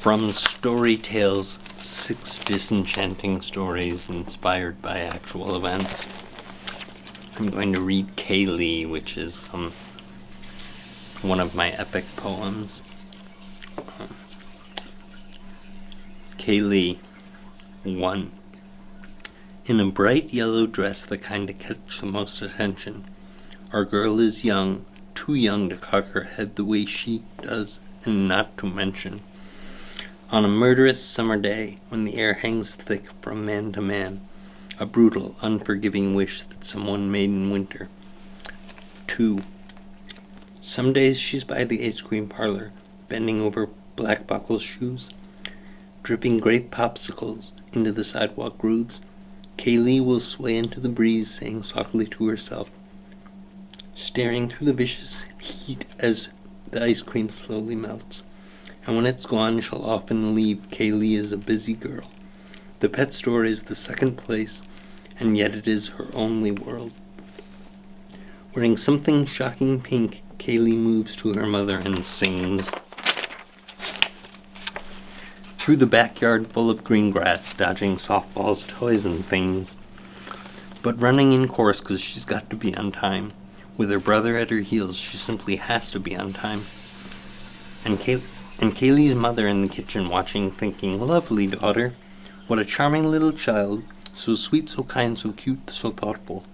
From STORYTALES, 6 disenchanting stories inspired by actual events. I'm going to read Kaylee, which is one of my epic poems. Kaylee 1. In a bright yellow dress, the kind to catch the most attention, our girl is young, too young to cock her head the way she does, and not to mention. On a murderous summer day, when the air hangs thick from man to man, a brutal, unforgiving wish that someone made in winter. 2. Some days she's by the ice cream parlor, bending over black buckle shoes, dripping grape popsicles into the sidewalk grooves. Kaylee will sway into the breeze, saying softly to herself, staring through the vicious heat as the ice cream slowly melts. And when it's gone, she'll often leave. Kaylee is a busy girl. The pet store is the second place, and yet it is her only world. Wearing something shocking pink, Kaylee moves to her mother and sings. Through the backyard full of green grass, dodging softballs, toys, and things, but running in course 'cause she's got to be on time. With her brother at her heels, she simply has to be on time. And Kaylee's mother in the kitchen watching, thinking, lovely daughter, what a charming little child, so sweet, so kind, so cute, so thoughtful.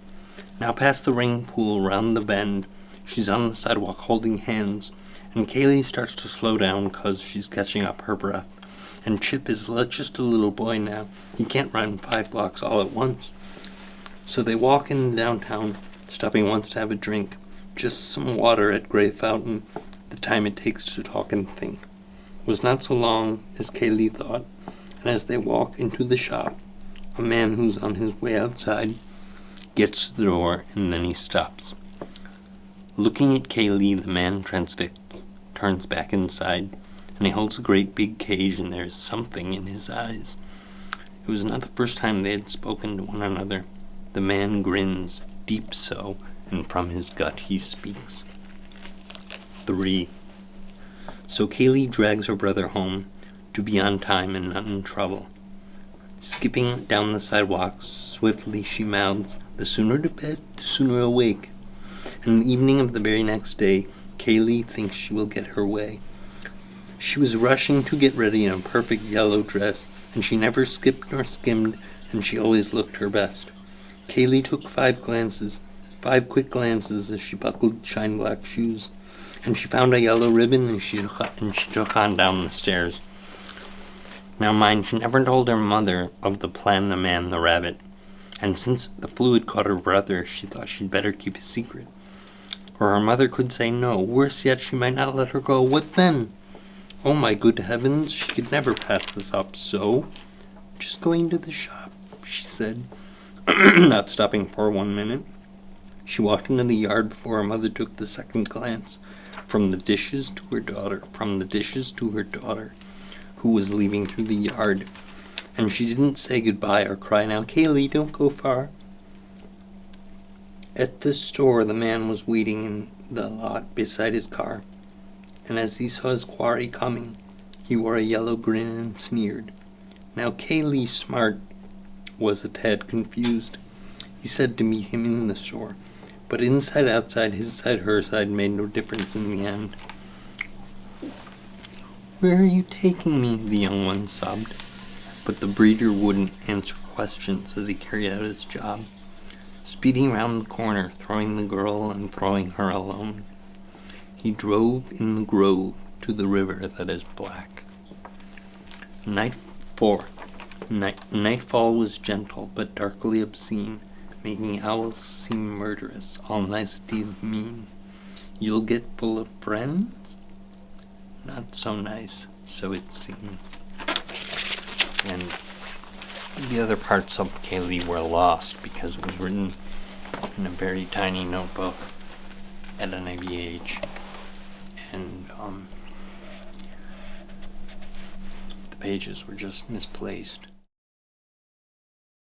Now past the ring pool, round the bend, she's on the sidewalk holding hands, and Kaylee starts to slow down 'cause she's catching up her breath. And Chip is just a little boy now. He can't run 5 blocks all at once. So they walk in downtown, stopping once to have a drink, just some water at Gray Fountain. The time it takes to talk and think was not so long as Kaylee thought, and as they walk into the shop, a man who's on his way outside gets to the door, and then he stops. Looking at Kaylee, the man transfixed turns back inside, and he holds a great big cage, and there's something in his eyes. It was not the first time they had spoken to one another. The man grins, deep so, and from his gut he speaks. 3. So Kaylee drags her brother home, to be on time and not in trouble. Skipping down the sidewalk, swiftly she mouths, the sooner to bed, the sooner awake. And the evening of the very next day, Kaylee thinks she will get her way. She was rushing to get ready in a perfect yellow dress, and she never skipped nor skimmed, and she always looked her best. Kaylee took 5 quick glances as she buckled shine black shoes, and she found a yellow ribbon, and she took on down the stairs. Now mind, she never told her mother of the plan, the man, the rabbit, and since the flu had caught her brother, she thought she'd better keep a secret. Or her mother could say no. Worse yet, she might not let her go. What then? Oh my good heavens, she could never pass this up. So, just going to the shop, she said, not stopping for 1 minute. She walked into the yard before her mother took the second glance. From the dishes to her daughter, who was leaving through the yard. And she didn't say goodbye or cry, now Kaylee, don't go far. At the store, the man was waiting in the lot beside his car, and as he saw his quarry coming, he wore a yellow grin and sneered. Now Kaylee, smart, was a tad confused. He said to meet him in the store, but inside, outside, his side, her side made no difference in the end. Where are you taking me? The young one sobbed, but the breeder wouldn't answer questions as he carried out his job, speeding round the corner, throwing the girl and throwing her alone. He drove in the grove to the river that is black. Night 4. Nightfall was gentle, but darkly obscene, making owls seem murderous, all niceties mean. You'll get full of friends? Not so nice, so it seems. And the other parts of Kaylee were lost because it was written in a very tiny notebook at an IVH, and the pages were just misplaced.